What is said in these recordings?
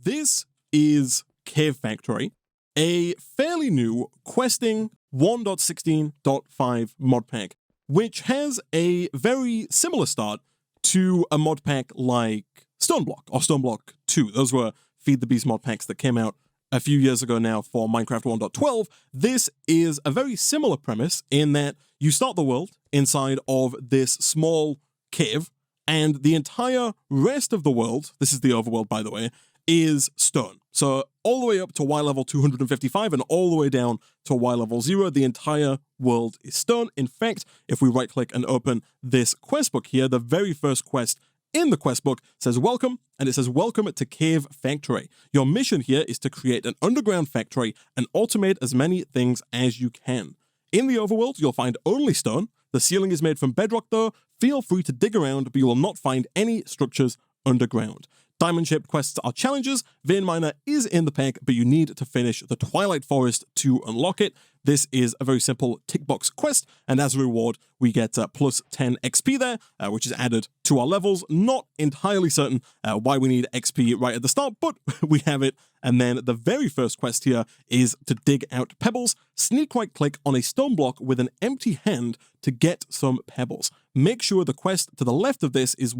This is Cave Factory, a fairly new questing 1.16.5 mod pack, which has a very similar start to a mod pack like Stoneblock or Stoneblock 2. Those were Feed the Beast mod packs that came out a few years ago now for Minecraft 1.12. This is a very similar premise in that you start the world inside of this small cave, and the entire rest of the world, this is the overworld by the way, is stone. So all the way up to Y level 255 and all the way down to Y level 0, the entire world is stone. In fact, if we right click and open this quest book here, the very first quest in the quest book says welcome, and it says welcome to Cave Factory. Your mission here is to create an underground factory and automate as many things as you can. In the overworld, you'll find only stone. The ceiling is made from bedrock though. Feel free to dig around, but you will not find any structures underground. Diamond-shaped quests are challenges. Vein Miner is in the pack, but you need to finish the Twilight Forest to unlock it. This is a very simple tick box quest, and as a reward, we get plus 10 XP there, which is added to our levels. Not entirely certain why we need XP right at the start, but we have it. And then the very first quest here is to dig out pebbles. Sneak right-click on a stone block with an empty hand to get some pebbles. Make sure the quest to the left of this is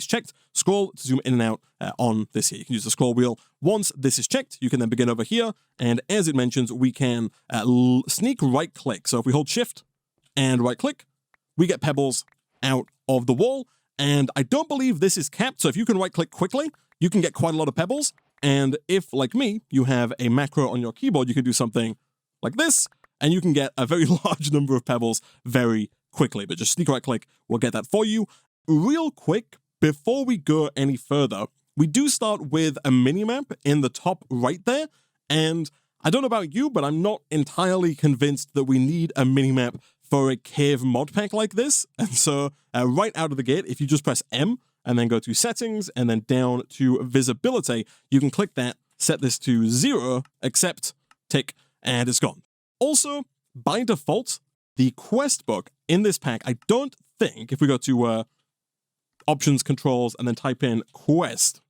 checked. Scroll to zoom in and out on this here. You can use the scroll wheel. Once this is checked, you can then begin over here. And as it mentions, we can sneak right-click. So if we hold shift and right-click, we get pebbles out of the wall. And I don't believe this is capped. So if you can right-click quickly, you can get quite a lot of pebbles. And if, like me, you have a macro on your keyboard, you can do something like this, and you can get a very large number of pebbles very quickly. But just sneak right-click will get that for you. Real quick, before we go any further, we do start with a minimap in the top right there. And I don't know about you, but I'm not entirely convinced that we need a minimap for a cave mod pack like this. And so right out of the gate, if you just press M, and then go to settings, and then down to visibility, you can click that, set this to 0, accept, tick, and it's gone. Also, by default, the quest book in this pack, I don't think, if we go to options, controls, and then type in quest,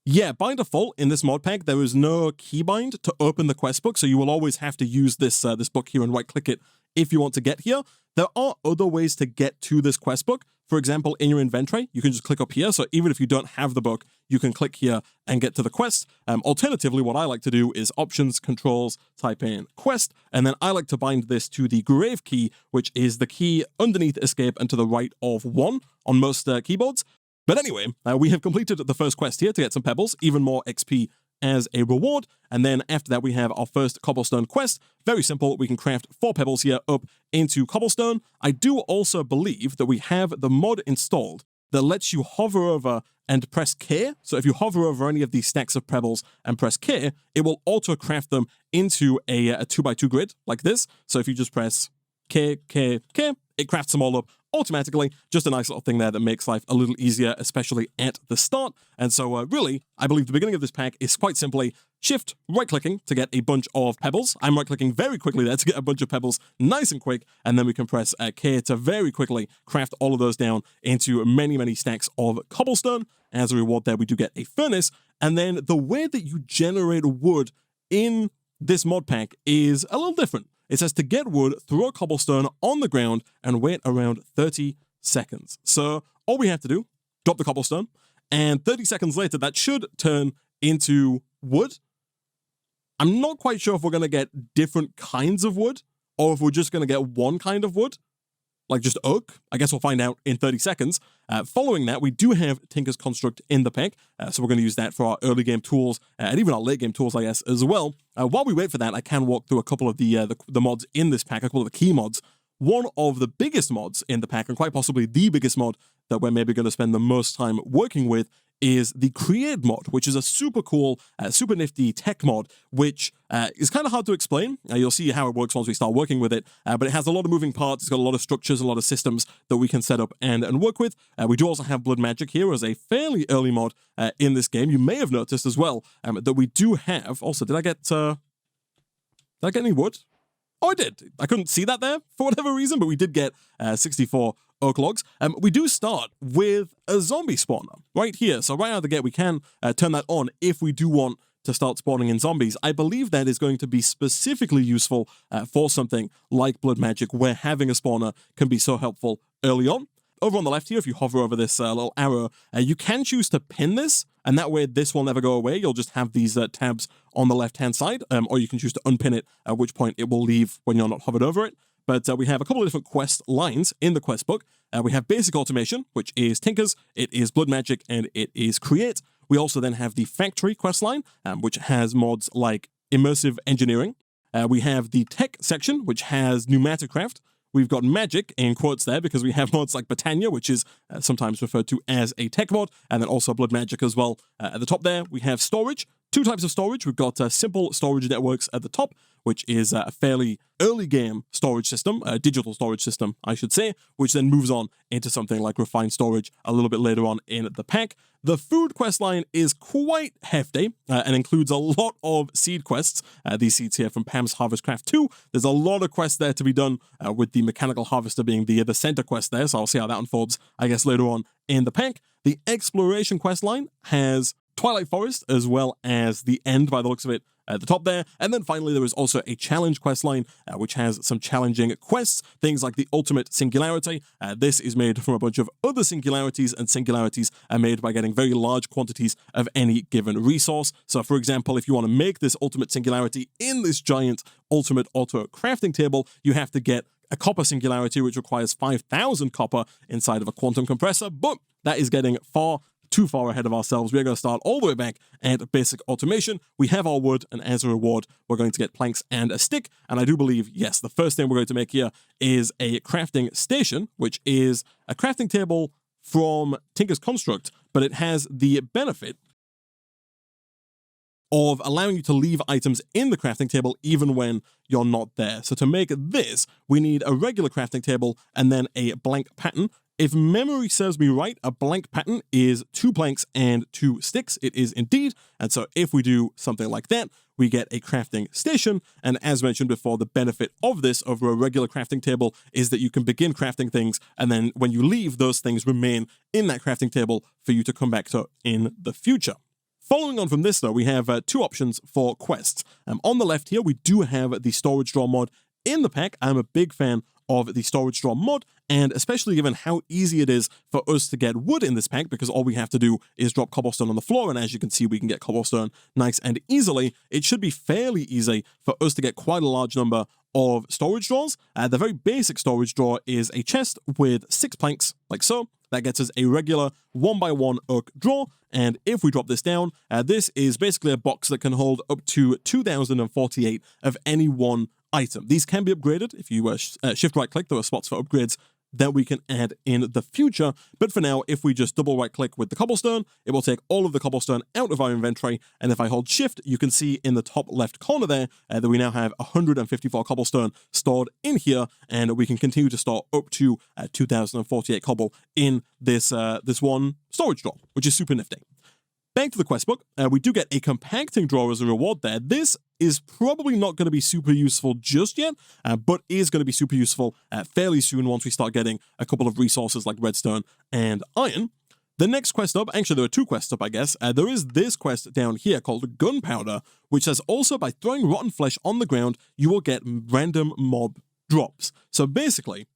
yeah, by default, in this mod pack, there is no keybind to open the quest book, so you will always have to use this book here and right-click it if you want to get here. There are other ways to get to this quest book. For example, in your inventory, you can just click up here. So even if you don't have the book, you can click here and get to the quest. Alternatively, what I like to do is options, controls, type in quest, and then I like to bind this to the grave key, which is the key underneath escape and to the right of 1 on most keyboards. But anyway, we have completed the first quest here to get some pebbles, even more XP as a reward. And then after that, we have our first cobblestone quest. Very simple. We can craft 4 pebbles here up into cobblestone. I do also believe that we have the mod installed that lets you hover over and press K. So if you hover over any of these stacks of pebbles and press K, it will auto craft them into a 2x2 grid like this. So if you just press K, K, K, it crafts them all up automatically. Just a nice little thing there that makes life a little easier, especially at the start. And so really, I believe the beginning of this pack is quite simply shift right-clicking to get a bunch of pebbles. I'm right-clicking very quickly there to get a bunch of pebbles nice and quick, and then we can press K to very quickly craft all of those down into many, many stacks of cobblestone. As a reward there, we do get a furnace, and then the way that you generate wood in this mod pack is a little different. It says to get wood, throw a cobblestone on the ground and wait around 30 seconds. So all we have to do, drop the cobblestone, and 30 seconds later, that should turn into wood. I'm not quite sure if we're going to get different kinds of wood or if we're just going to get one kind of wood, like just oak. I guess we'll find out in 30 seconds. Following that, we do have Tinker's Construct in the pack, so we're going to use that for our early game tools and even our late game tools, I guess, as well. While we wait for that, I can walk through a couple of the mods in this pack, a couple of the key mods. One of the biggest mods in the pack, and quite possibly the biggest mod that we're maybe going to spend the most time working with, is the Create mod, which is a super cool, super nifty tech mod, which is kind of hard to explain. You'll see how it works once we start working with it, but it has a lot of moving parts. It's got a lot of structures, a lot of systems that we can set up and work with. We do also have Blood Magic here as a fairly early mod in this game. You may have noticed as well that we do have, also, did I get any wood? Oh, I did. I couldn't see that there for whatever reason, but we did get 64 oak logs. We do start with a zombie spawner right here. So right out of the gate, we can turn that on if we do want to start spawning in zombies. I believe that is going to be specifically useful for something like blood magic, where having a spawner can be so helpful early on. Over on the left here, if you hover over this little arrow, you can choose to pin this, and that way this will never go away. You'll just have these tabs on the left-hand side, or you can choose to unpin it, at which point it will leave when you're not hovered over it. But we have a couple of different quest lines in the quest book. We have Basic Automation, which is Tinkers, it is Blood Magic, and it is Create. We also then have the Factory quest line, which has mods like Immersive Engineering. We have the Tech section, which has Pneumaticraft. We've got Magic, in quotes there, because we have mods like Botania, which is sometimes referred to as a tech mod, and then also Blood Magic as well. At the top there, we have Storage. Two types of storage. We've got Simple Storage Networks at the top, which is a fairly early game storage system, a digital storage system, I should say, which then moves on into something like Refined Storage a little bit later on in the pack. The food quest line is quite hefty and includes a lot of seed quests. These seeds here from Pam's Harvest Craft 2. There's a lot of quests there to be done, with the Mechanical Harvester being the center quest there, so I'll see how that unfolds, I guess, later on in the pack. The Exploration quest line has Twilight Forest, as well as the End, by the looks of it, at the top there. And then finally, there is also a challenge quest line, which has some challenging quests, things like the Ultimate Singularity. This is made from a bunch of other singularities, and singularities are made by getting very large quantities of any given resource. So, for example, if you want to make this Ultimate Singularity in this giant Ultimate Auto Crafting Table, you have to get a copper singularity, which requires 5,000 copper inside of a quantum compressor, but that is getting too far ahead of ourselves. We're going to start all the way back at Basic Automation. We have our wood, and as a reward, we're going to get planks and a stick. And I do believe, yes, the first thing we're going to make here is a crafting station, which is a crafting table from Tinker's Construct, but it has the benefit of allowing you to leave items in the crafting table even when you're not there. So to make this, we need a regular crafting table and then a blank pattern. If memory serves me right, a blank pattern is 2 planks and 2 sticks. It is indeed. And so if we do something like that, we get a crafting station. And as mentioned before, the benefit of this over a regular crafting table is that you can begin crafting things, and then when you leave, those things remain in that crafting table for you to come back to in the future. Following on from this, though, we have 2 options for quests. On the left here, we do have the Storage Drawer mod in the pack. I'm a big fan of the Storage Drawer mod, and especially given how easy it is for us to get wood in this pack, because all we have to do is drop cobblestone on the floor, and as you can see, we can get cobblestone nice and easily. It should be fairly easy for us to get quite a large number of storage drawers. The very basic storage drawer is a chest with 6 planks, like so. That gets us a regular 1x1 oak drawer, and if we drop this down, this is basically a box that can hold up to 2,048 of any one item. These can be upgraded. If you shift right click, there are spots for upgrades that we can add in the future. But for now, if we just double right click with the cobblestone, it will take all of the cobblestone out of our inventory. And if I hold shift, you can see in the top left corner there that we now have 154 cobblestone stored in here, and we can continue to store up to 2,048 cobble in this one storage drawer, which is super nifty. Back to the quest book, we do get a compacting drawer as a reward there. This is probably not going to be super useful just yet, but is going to be super useful fairly soon once we start getting a couple of resources like redstone and iron. The next quest up, actually there are 2 quests up, I guess. There is this quest down here called Gunpowder, which says also by throwing rotten flesh on the ground, you will get random mob drops. So basically,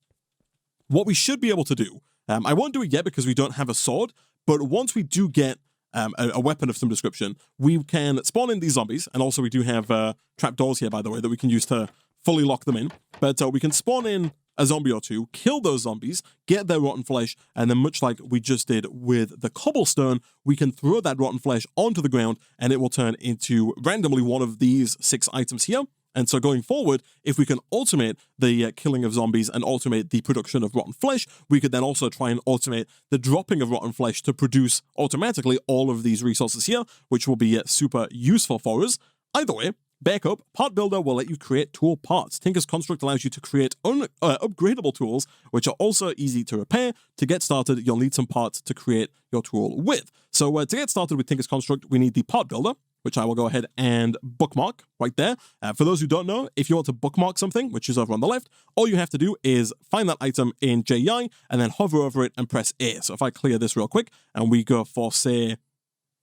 what we should be able to do, I won't do it yet because we don't have a sword, but once we do get a weapon of some description, we can spawn in these zombies, and also we do have trapdoors here, by the way, that we can use to fully lock them in. But we can spawn in a zombie or 2, kill those zombies, get their rotten flesh, and then much like we just did with the cobblestone, we can throw that rotten flesh onto the ground, and it will turn into randomly one of these 6 items here. And so going forward, if we can automate the killing of zombies and automate the production of rotten flesh, we could then also try and automate the dropping of rotten flesh to produce automatically all of these resources here, which will be super useful for us. Either way, back up, Part Builder will let you create tool parts. Tinker's Construct allows you to create upgradable tools, which are also easy to repair. To get started, you'll need some parts to create your tool with. So to get started with Tinker's Construct, we need the Part Builder. which I will go ahead and bookmark right there. For those who don't know, if you want to bookmark something, which is over on the left, all you have to do is find that item in JEI and then hover over it and press A. So if I clear this real quick and we go for, say,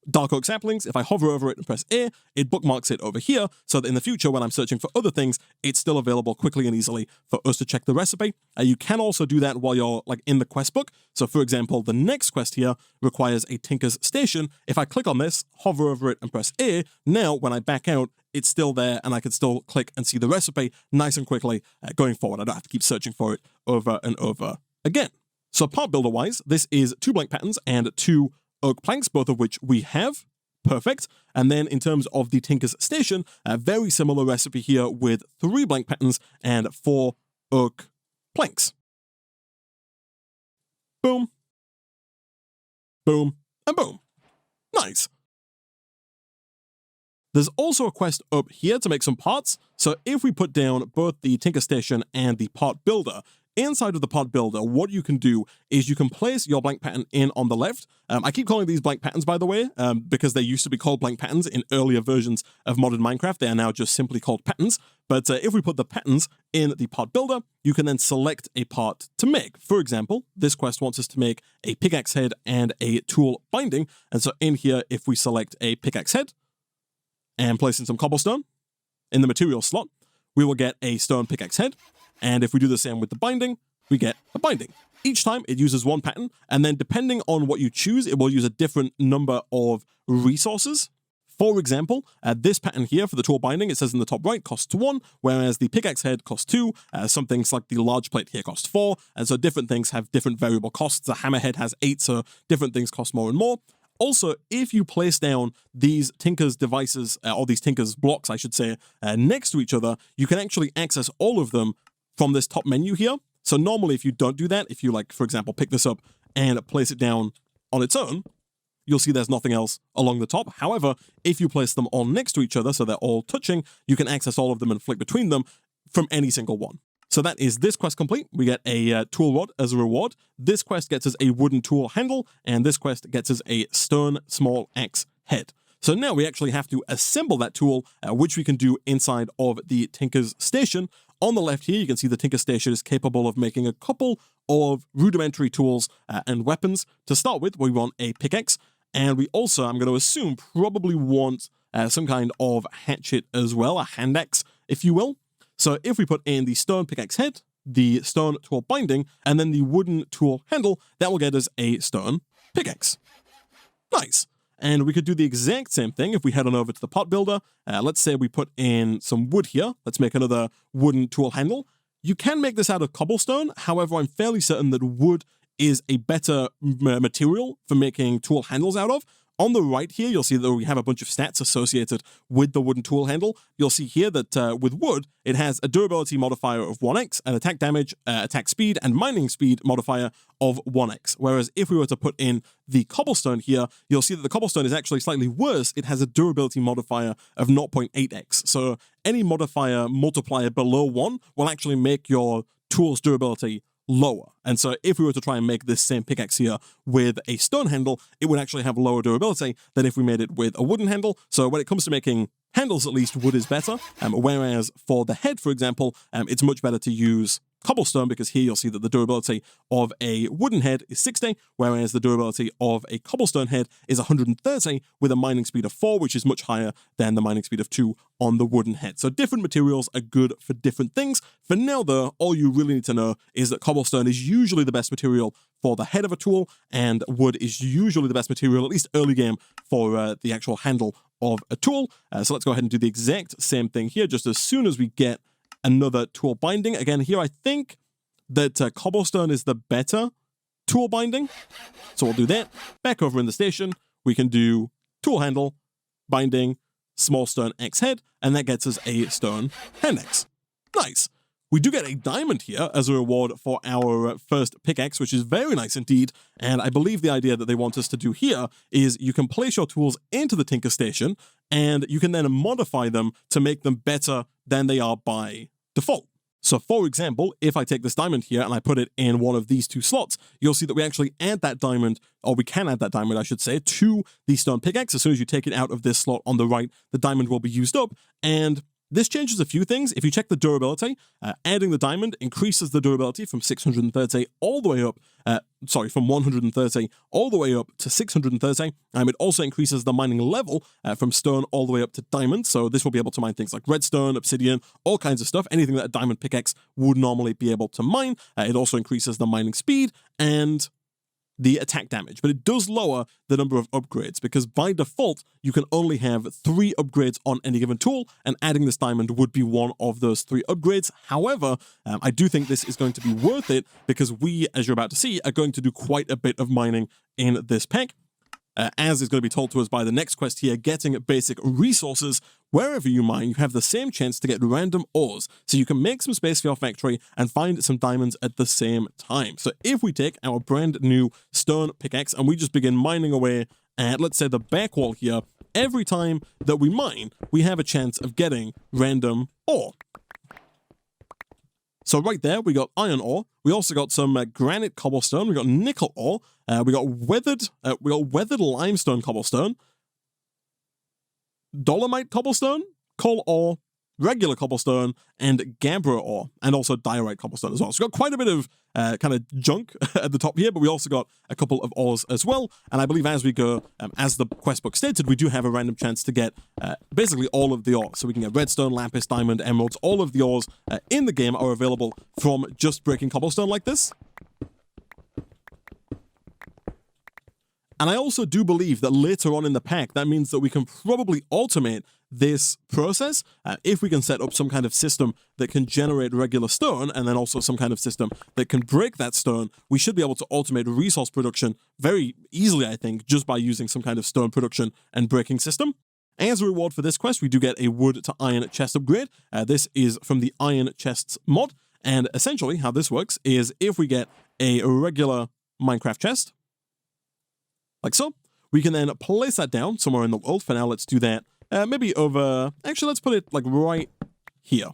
Dark Oak Saplings, if I hover over it and press A, it bookmarks it over here, so that in the future, when I'm searching for other things, it's still available quickly and easily for us to check the recipe. You can also do that while you're like in the quest book. So for example, the next quest here requires a Tinker's Station. If I click on this, hover over it and press A, now when I back out, it's still there and I can still click and see the recipe nice and quickly going forward. I don't have to keep searching for it over and over again. So part builder wise, this is 2 blank patterns and 2 oak planks, both of which we have. Perfect. And then in terms of the Tinker's Station, a very similar recipe here with 3 blank patterns and 4 oak planks. Boom. Boom. And boom. Nice. There's also a quest up here to make some parts. So if we put down both the Tinker Station and the part builder, inside of the part builder, what you can do is you can place your blank pattern in on the left. I keep calling these blank patterns, by the way, because they used to be called blank patterns in earlier versions of modern Minecraft. They are now just simply called patterns. But if we put the patterns in the part builder, you can then select a part to make. For example, this quest wants us to make a pickaxe head and a tool binding. And so in here, if we select a pickaxe head and place in some cobblestone in the material slot, we will get a stone pickaxe head. And if we do the same with the binding, we get a binding. Each time it uses 1 pattern, and then depending on what you choose, it will use a different number of resources. For example, this pattern here for the tool binding, it says in the top right, costs 1, whereas the pickaxe head costs 2. Some things like the large plate here cost 4, and so different things have different variable costs. The hammerhead has 8, so different things cost more and more. Also, if you place down these Tinker's devices, or these Tinker's blocks, I should say, next to each other, you can actually access all of them from this top menu here. So normally if you don't do that, if you like, for example, pick this up and place it down on its own, you'll see there's nothing else along the top. However, if you place them all next to each other, so they're all touching, you can access all of them and flick between them from any single one. So that is this quest complete. We get a tool rod as a reward. This quest gets us a wooden tool handle, and this quest gets us a stone small axe head. So now we actually have to assemble that tool, which we can do inside of the Tinker's Station. On the left here, you can see the Tinker Station is capable of making a couple of rudimentary tools and weapons. To start with, we want a pickaxe, and we also, I'm going to assume, probably want some kind of hatchet as well, a hand axe, if you will. So if we put in the stone pickaxe head, the stone tool binding, and then the wooden tool handle, that will get us a stone pickaxe. Nice. And we could do the exact same thing if we head on over to the pot builder. Let's say we put in some wood here. Let's make another wooden tool handle. You can make this out of cobblestone. However, I'm fairly certain that wood is a better material for making tool handles out of. On the right here, you'll see that we have a bunch of stats associated with the wooden tool handle. You'll see here that with wood, it has a durability modifier of 1x, an attack damage, attack speed, and mining speed modifier of 1x. Whereas if we were to put in the cobblestone here, you'll see that the cobblestone is actually slightly worse. It has a durability modifier of 0.8x. So any modifier multiplier below 1 will actually make your tool's durability lower. And so if we were to try and make this same pickaxe here with a stone handle, it would actually have lower durability than if we made it with a wooden handle. So when it comes to making handles, at least, wood is better. Whereas for the head, for example, it's much better to use cobblestone, because here you'll see that the durability of a wooden head is 60, whereas the durability of a cobblestone head is 130 with a mining speed of 4, which is much higher than the mining speed of 2 on the wooden head. So different materials are good for different things. For now, though, all you really need to know is that cobblestone is usually the best material for the head of a tool, and wood is usually the best material, at least early game, for the actual handle of a tool. So let's go ahead and do the exact same thing here, just as soon as we get another tool binding. Again, here I think that cobblestone is the better tool binding. So we'll do that. Back over in the station, we can do tool handle, binding, small stone X head, and that gets us a stone hand axe. Nice. We do get a diamond here as a reward for our first pickaxe, which is very nice indeed. And I believe the idea that they want us to do here is you can place your tools into the Tinker Station, and you can then modify them to make them better than they are by default. So for example, if I take this diamond here and I put it in one of these two slots, you'll see that we actually add that diamond, or we can add that diamond, I should say, to the stone pickaxe. As soon as you take it out of this slot on the right, the diamond will be used up. And this changes a few things. If you check the durability, adding the diamond increases the durability from 630 all the way up, from 130 all the way up to 630. It also increases the mining level from stone all the way up to diamond. So this will be able to mine things like redstone, obsidian, all kinds of stuff, anything that a diamond pickaxe would normally be able to mine. It also increases the mining speed and the attack damage, but it does lower the number of upgrades because by default, you can only have 3 upgrades on any given tool, and adding this diamond would be one of those 3 upgrades. However, I do think this is going to be worth it because we, as you're about to see, are going to do quite a bit of mining in this pack. As is going to be told to us by the next quest here, getting basic resources. Wherever you mine, you have the same chance to get random ores, so you can make some space for your factory and find some diamonds at the same time. So if we take our brand new stone pickaxe and we just begin mining away at, let's say, the back wall here, every time that we mine, we have a chance of getting random ore. So right there, we got iron ore. We also got some granite cobblestone. We got nickel ore. We got weathered limestone cobblestone, dolomite cobblestone, coal ore, regular cobblestone, and gabbro ore, and also diorite cobblestone as well. So we've got quite a bit of kind of junk at the top here, but we also got a couple of ores as well. And I believe as we go, as the quest book stated, we do have a random chance to get basically all of the ores. So we can get redstone, lapis, diamond, emeralds. All of the ores in the game are available from just breaking cobblestone like this. And I also do believe that later on in the pack, that means that we can probably automate this process if we can set up some kind of system that can generate regular stone and then also some kind of system that can break that stone. We should be able to automate resource production very easily, I think, just by using some kind of stone production and breaking system. As a reward for this quest, we do get a wood to iron chest upgrade. This is from the Iron Chests mod. And essentially how this works is if we get a regular Minecraft chest, like so, we can then place that down somewhere in the world. For now, let's do that maybe over... Actually, let's put it like right here,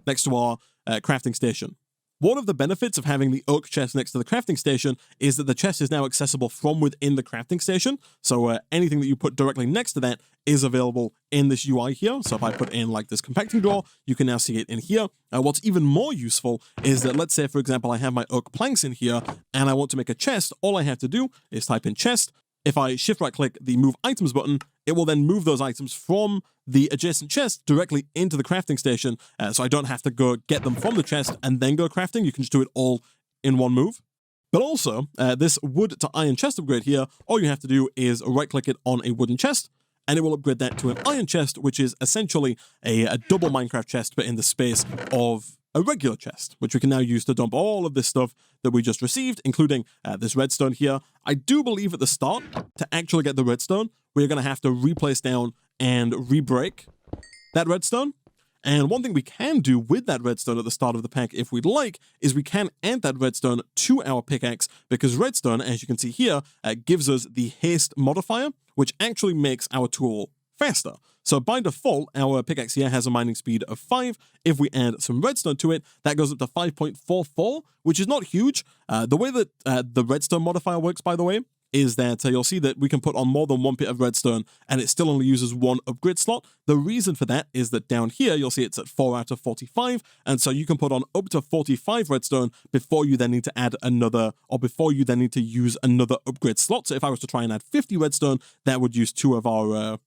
next to our crafting station. One of the benefits of having the oak chest next to the crafting station is that the chest is now accessible from within the crafting station. So anything that you put directly next to that is available in this UI here. So if I put in like this compacting door, you can now see it in here. What's even more useful is that, let's say, for example, I have my oak planks in here and I want to make a chest. All I have to do is type in chest. If I shift right click the move items button, it will then move those items from the adjacent chest directly into the crafting station. So I don't have to go get them from the chest and then go crafting. You can just do it all in one move. But also, this wood to iron chest upgrade here, all you have to do is right click it on a wooden chest and it will upgrade that to an iron chest, which is essentially a double Minecraft chest, but in the space of a regular chest, which we can now use to dump all of this stuff that we just received, including this redstone here. I do believe at the start, to actually get the redstone, we're going to have to replace down and re-break that redstone. And one thing we can do with that redstone at the start of the pack, if we'd like, is we can add that redstone to our pickaxe, because redstone, as you can see here, gives us the haste modifier, which actually makes our tool faster. So by default, our pickaxe here has a mining speed of 5. If we add some redstone to it, that goes up to 5.44, which is not huge. The way that the redstone modifier works, by the way, is that you'll see that we can put on more than 1 bit of redstone and it still only uses 1 upgrade slot. The reason for that is that down here, you'll see it's at 4 out of 45. And so you can put on up to 45 redstone before you then need to add another, or before you then need to use another upgrade slot. So if I was to try and add 50 redstone, that would use 2 of our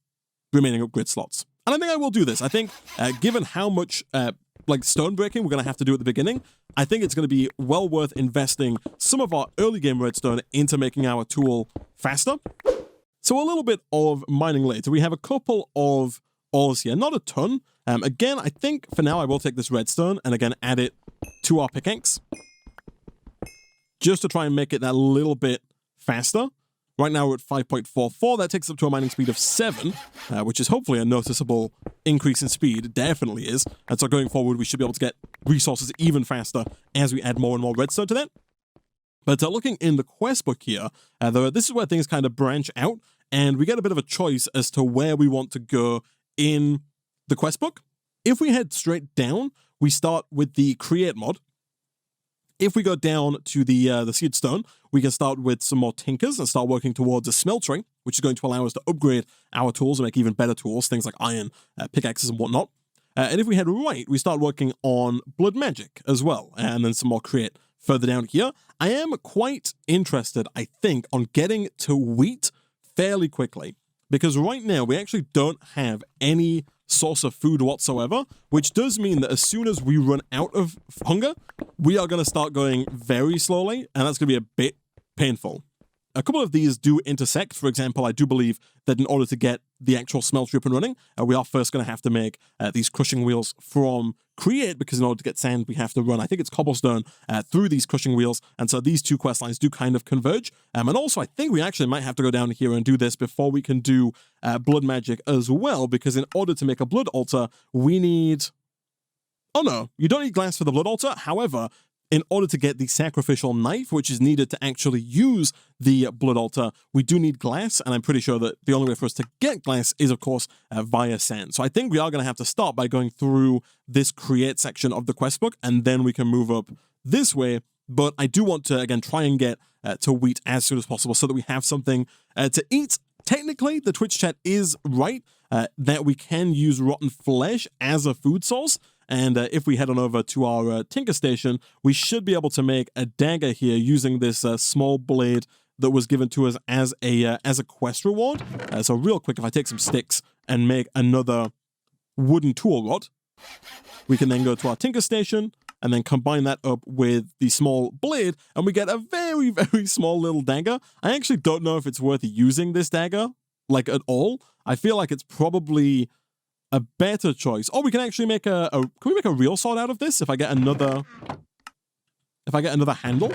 remaining upgrade slots. And I think I will do this. I think given how much like stone breaking we're going to have to do at the beginning, I think it's going to be well worth investing some of our early game redstone into making our tool faster. So a little bit of mining later. We have a couple of ores here, not a ton. Again, I think for now I will take this redstone and again add it to our pickaxe just to try and make it that little bit faster. Right now we're at 5.44. That takes up to a mining speed of 7, which is hopefully a noticeable increase in speed. It definitely is. And so going forward, we should be able to get resources even faster as we add more and more redstone to that. But looking in the quest book here, this is where things kind of branch out, and we get a bit of a choice as to where we want to go in the quest book. If we head straight down, we start with the create mod. If we go down to the seed stone, we can start with some more tinkers and start working towards a smeltery, which is going to allow us to upgrade our tools and make even better tools, things like iron, pickaxes and whatnot. And if we head right, we start working on blood magic as well, and then some more create further down here. I am quite interested, I think, on getting to wheat fairly quickly, because right now we actually don't have any source of food whatsoever, which does mean that as soon as we run out of hunger, we are going to start going very slowly, and that's going to be a bit painful. A couple of these do intersect. For example, I do believe that in order to get the actual smeltery up and running, we are first going to have to make these crushing wheels from create, because in order to get sand, we have to run, I think it's cobblestone, through these crushing wheels, and so these two quest lines do kind of converge. And also, I think we actually might have to go down here and do this before we can do blood magic as well, because in order to make a blood altar, we need... Oh no, you don't need glass for the blood altar. However, in order to get the sacrificial knife, which is needed to actually use the blood altar, we do need glass, and I'm pretty sure that the only way for us to get glass is, of course, via sand. So I think we are going to have to start by going through this create section of the quest book, and then we can move up this way. But I do want to, again, try and get to wheat as soon as possible so that we have something to eat. Technically, the Twitch chat is right that we can use rotten flesh as a food source. And if we head on over to our tinker station, we should be able to make a dagger here using this small blade that was given to us as a quest reward. So real quick, if I take some sticks and make another wooden tool rod, we can then go to our tinker station and then combine that up with the small blade, and we get a very, very small little dagger. I actually don't know if it's worth using this dagger, like, at all. I feel like it's probably a better choice. Oh, we can actually make can we make a real sword out of this? If I get another handle?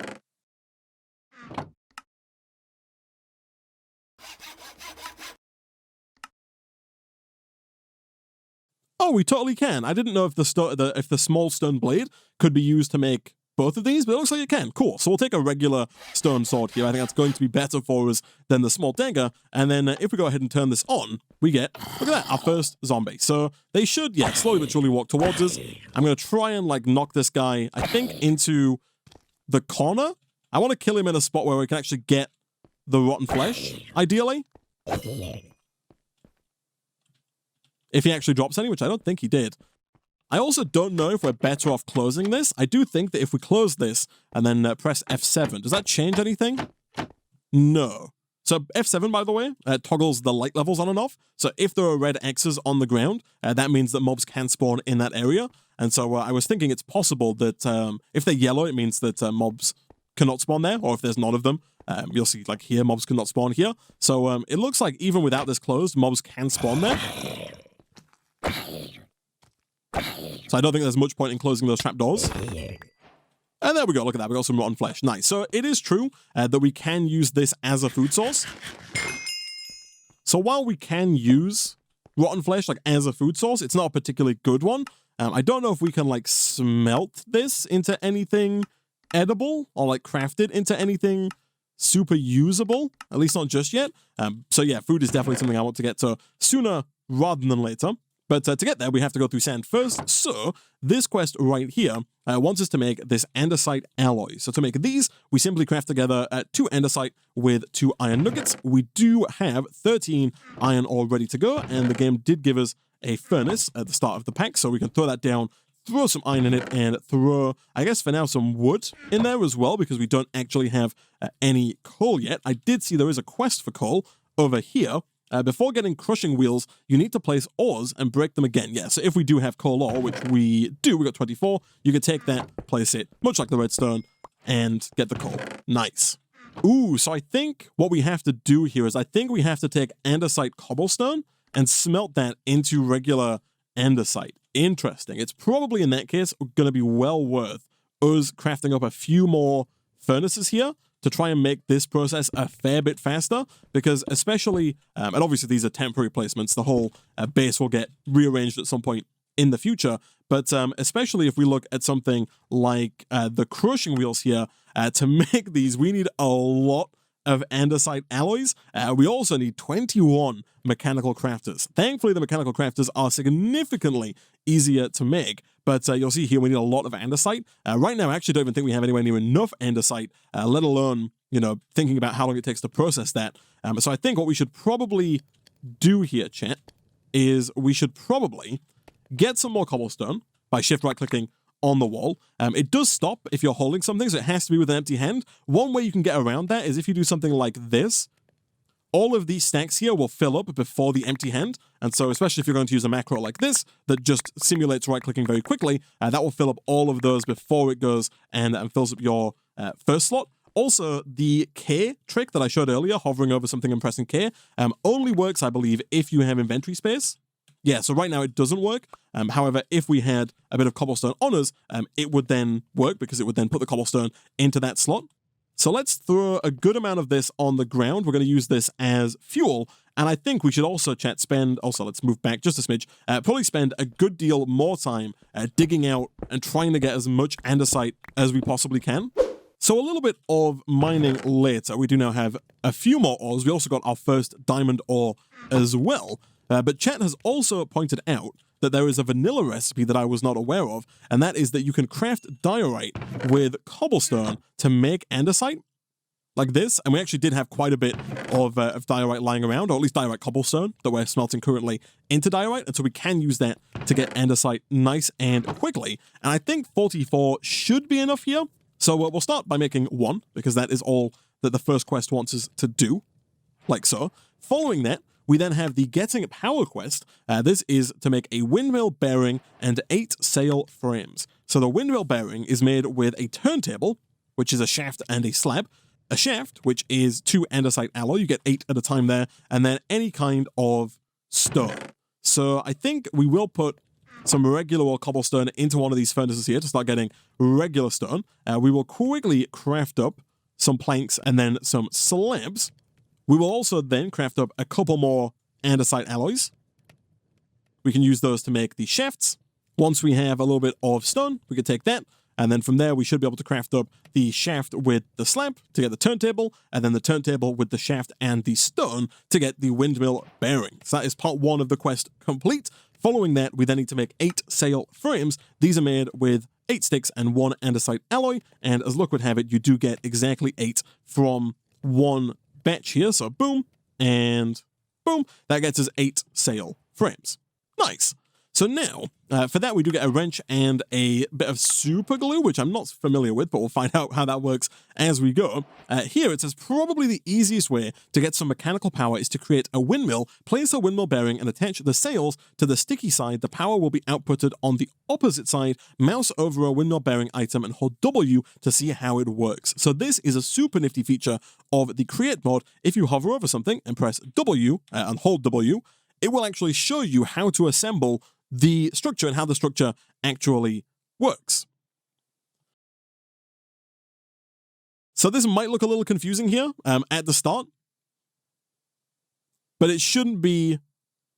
Oh, we totally can. I didn't know if the small stone blade could be used to make both of these, but it looks like it can. Cool. So we'll take a regular stone sword here. I think that's going to be better for us than the small dagger. And then if we go ahead and turn this on, we get, look at that, our first zombie. So they should, yeah, slowly but surely walk towards us. I'm going to try and, like, knock this guy, I think, into the corner. I want to kill him in a spot where we can actually get the rotten flesh, ideally. If he actually drops any, which I don't think he did. I also don't know if we're better off closing this. I do think that if we close this and then press F7, does that change anything? No. So F7, by the way, toggles the light levels on and off. So if there are red X's on the ground, that means that mobs can spawn in that area. And so I was thinking it's possible that if they're yellow, it means that mobs cannot spawn there, or if there's none of them, you'll see, like here, mobs cannot spawn here. So it looks like even without this closed, mobs can spawn there. So I don't think there's much point in closing those trapdoors. And there we go, look at that, we got some rotten flesh. Nice. So it is true that we can use this as a food source. So while we can use rotten flesh, like, as a food source, it's not a particularly good one. I don't know if we can, like, smelt this into anything edible, or, like, craft it into anything super usable, at least not just yet. So yeah, food is definitely something I want to get to sooner rather than later. But to get there, we have to go through sand first. So this quest right here wants us to make this Endocyte Alloy. So to make these, we simply craft together 2 Endocyte with 2 iron nuggets. We do have 13 iron ore ready to go, and the game did give us a furnace at the start of the pack, so we can throw that down, throw some iron in it, and throw, I guess for now, some wood in there as well, because we don't actually have any coal yet. I did see there is a quest for coal over here. Before getting crushing wheels, you need to place ores and break them again. Yeah, so if we do have coal ore, which we do, we got 24, you can take that, place it, much like the redstone, and get the coal. Nice. Ooh, so I think what we have to do here is I think we have to take andesite cobblestone and smelt that into regular andesite. Interesting. It's probably, in that case, going to be well worth us crafting up a few more furnaces here to try and make this process a fair bit faster, because especially, and obviously these are temporary placements, the whole base will get rearranged at some point in the future, but especially if we look at something like the crushing wheels here, to make these, we need a lot of andesite alloys. We also need 21 mechanical crafters. Thankfully, the mechanical crafters are significantly easier to make, but you'll see here we need a lot of andesite. Right now, I actually don't even think we have anywhere near enough andesite, let alone, thinking about how long it takes to process that. So I think what we should probably do here, chat, is we should probably get some more cobblestone by shift right-clicking on the wall. It does stop if you're holding something, so it has to be with an empty hand. One way you can get around that is if you do something like this. All of these stacks here will fill up before the empty hand, and so especially if you're going to use a macro like this that just simulates right-clicking very quickly, that will fill up all of those before it goes and fills up your first slot. Also, the K trick that I showed earlier, hovering over something and pressing K, only works, I believe, if you have inventory space. Yeah, so right now it doesn't work. However, if we had a bit of cobblestone on us, it would then work because it would then put the cobblestone into that slot. So let's throw a good amount of this on the ground. We're going to use this as fuel. And I think we should also, chat, let's move back just a smidge, probably spend a good deal more time digging out and trying to get as much andesite as we possibly can. So a little bit of mining later. We do now have a few more ores. We also got our first diamond ore as well. But chat has also pointed out that there is a vanilla recipe that I was not aware of, and that is that you can craft diorite with cobblestone to make andesite, like this. And we actually did have quite a bit of diorite lying around, or at least diorite cobblestone that we're smelting currently into diorite, and so we can use that to get andesite nice and quickly. And I think 44 should be enough here. So we'll start by making 1, because that is all that the first quest wants us to do, like so. Following that, we then have the Getting Power quest. This is to make a windmill bearing and 8 sail frames. So the windmill bearing is made with a turntable, which is a shaft and a slab. A shaft, which is 2 andesite alloy. You get 8 at a time there. And then any kind of stone. So I think we will put some regular old cobblestone into one of these furnaces here to start getting regular stone. We will quickly craft up some planks and then some slabs. We will also then craft up a couple more andesite alloys. We can use those to make the shafts. Once we have a little bit of stone, we can take that, and then from there we should be able to craft up the shaft with the slab to get the turntable, and then the turntable with the shaft and the stone to get the windmill bearing. So that is part 1 of the quest complete. Following that, we then need to make 8 sail frames. These are made with 8 sticks and 1 andesite alloy, and as luck would have it, you do get exactly 8 from 1 batch here. So boom and boom, that gets us 8 sail frames. Nice. So now, for that, we do get a wrench and a bit of super glue, which I'm not familiar with, but we'll find out how that works as we go. Here it says probably the easiest way to get some mechanical power is to create a windmill, place a windmill bearing, and attach the sails to the sticky side. The power will be outputted on the opposite side. Mouse over a windmill bearing item and hold W to see how it works. So this is a super nifty feature of the Create mod. If you hover over something and press W and hold W, it will actually show you how to assemble the structure and how the structure actually works. So this might look a little confusing here at the start, but it shouldn't be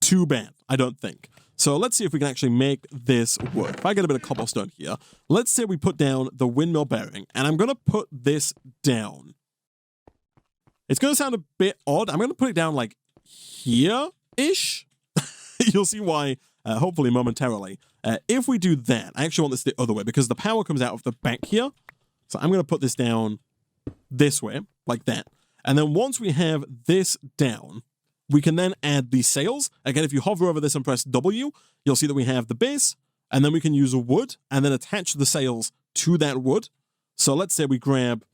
too bad, I don't think. So let's see if we can actually make this work. If I get a bit of cobblestone here, let's say we put down the windmill bearing, and I'm going to put this down. It's going to sound a bit odd. I'm going to put it down like here-ish. You'll see why. Hopefully momentarily. If we do that, I actually want this the other way because the power comes out of the back here. So I'm going to put this down this way, like that. And then once we have this down, we can then add the sails. Again, if you hover over this and press W, you'll see that we have the base, and then we can use wood and then attach the sails to that wood. So let's say we grab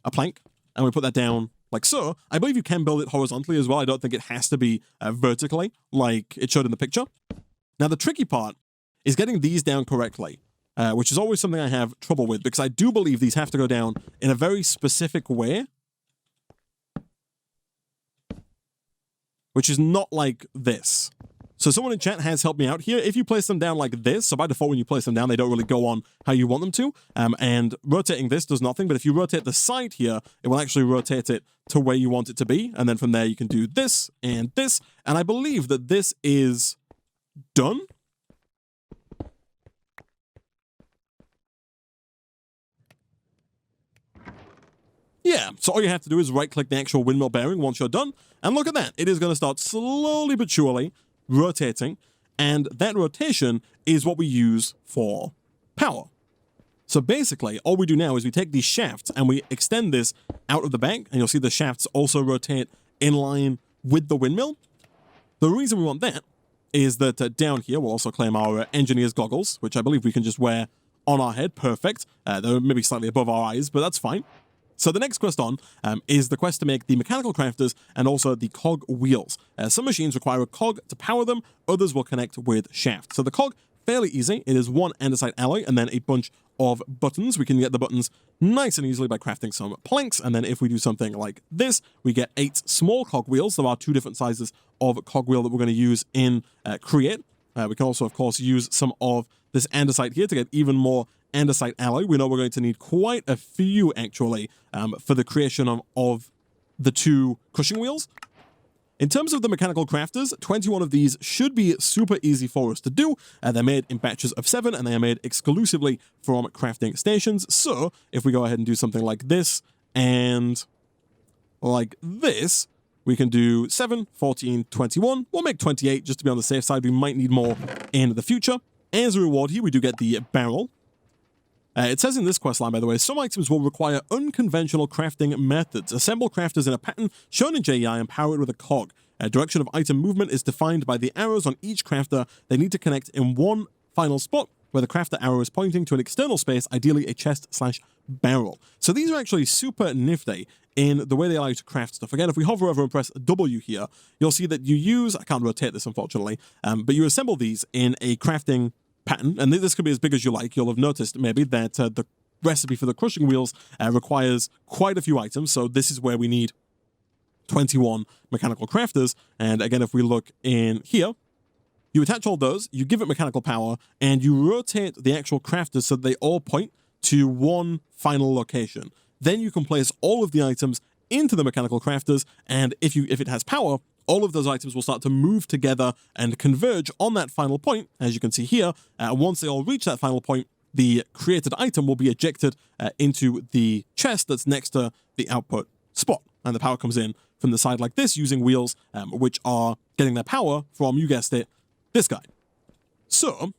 a plank and we put that down like so. I believe you can build it horizontally as well. I don't think it has to be vertically like it showed in the picture. Now, the tricky part is getting these down correctly, which is always something I have trouble with because I do believe these have to go down in a very specific way, which is not like this. So someone in chat has helped me out here. If you place them down like this, so by default when you place them down, they don't really go on how you want them to, and rotating this does nothing, but if you rotate the side here, it will actually rotate it to where you want it to be, and then from there you can do this, and I believe that this is done. yeah, so all you have to do is right-click the actual windmill bearing once you're done, and look at that. It is going to start slowly but surely rotating, and that rotation is what we use for power. So basically, all we do now is we take these shafts and we extend this out of the back, and you'll see the shafts also rotate in line with the windmill. The reason we want that is that down here, we'll also claim our engineer's goggles, which I believe we can just wear on our head. Perfect. They're maybe slightly above our eyes, but that's fine. So the next quest on is the quest to make the mechanical crafters and also the cog wheels. Some machines require a cog to power them, others will connect with shafts. So the cog, fairly easy. It is one andesite alloy and then a bunch of buttons. We can get the buttons nice and easily by crafting some planks, and then if we do something like this, we get 8 small cog wheels. There are 2 different sizes of cog wheel that we're going to use in Create. We can also, of course, use some of this andesite here to get even more andesite alloy. We know we're going to need quite a few, actually, for the creation of the 2 crushing wheels. In terms of the mechanical crafters, 21 of these should be super easy for us to do. They're made in batches of 7, and they are made exclusively from crafting stations. So if we go ahead and do something like this and like this, we can do 7, 14, 21. We'll make 28 just to be on the safe side. We might need more in the future. As a reward here, we do get the barrel. It says in this questline, by the way, some items will require unconventional crafting methods. Assemble crafters in a pattern shown in JEI and power it with a cog. Direction of item movement is defined by the arrows on each crafter. They need to connect in one final spot where the crafter arrow is pointing to an external space, ideally a chest/barrel. So these are actually super nifty in the way they allow you to craft stuff. Again, if we hover over and press W here, you'll see that you use, I can't rotate this unfortunately, but you assemble these in a crafting pattern, and this could be as big as you like. You'll have noticed maybe that the recipe for the crushing wheels requires quite a few items, so this is where we need 21 mechanical crafters. And again, if we look in here, you attach all those, you give it mechanical power, and you rotate the actual crafters so they all point to one final location. Then you can place all of the items into the mechanical crafters, and if it has power, all of those items will start to move together and converge on that final point, as you can see here. Once they all reach that final point, the created item will be ejected into the chest that's next to the output spot. And the power comes in from the side like this using wheels, which are getting their power from, you guessed it, this guy. So,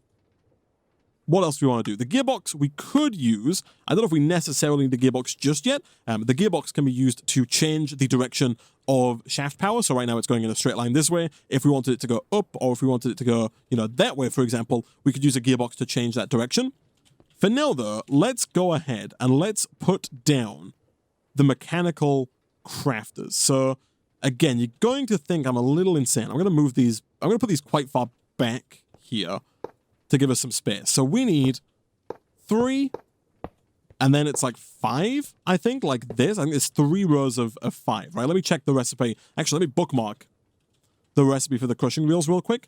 what else do we want to do? The gearbox we could use. I don't know if we necessarily need the gearbox just yet. The gearbox can be used to change the direction of shaft power. So right now it's going in a straight line this way. If we wanted it to go up, or if we wanted it to go, that way, for example, we could use a gearbox to change that direction. For now, though, let's go ahead and let's put down the mechanical crafters. So again, you're going to think I'm a little insane. I'm going to move these. I'm going to put these quite far back here to give us some space. So we need 3, and then it's like 5, I think, like this. I think it's 3 rows of 5, right? Let me check the recipe. Actually, let me bookmark the recipe for the crushing wheels real quick.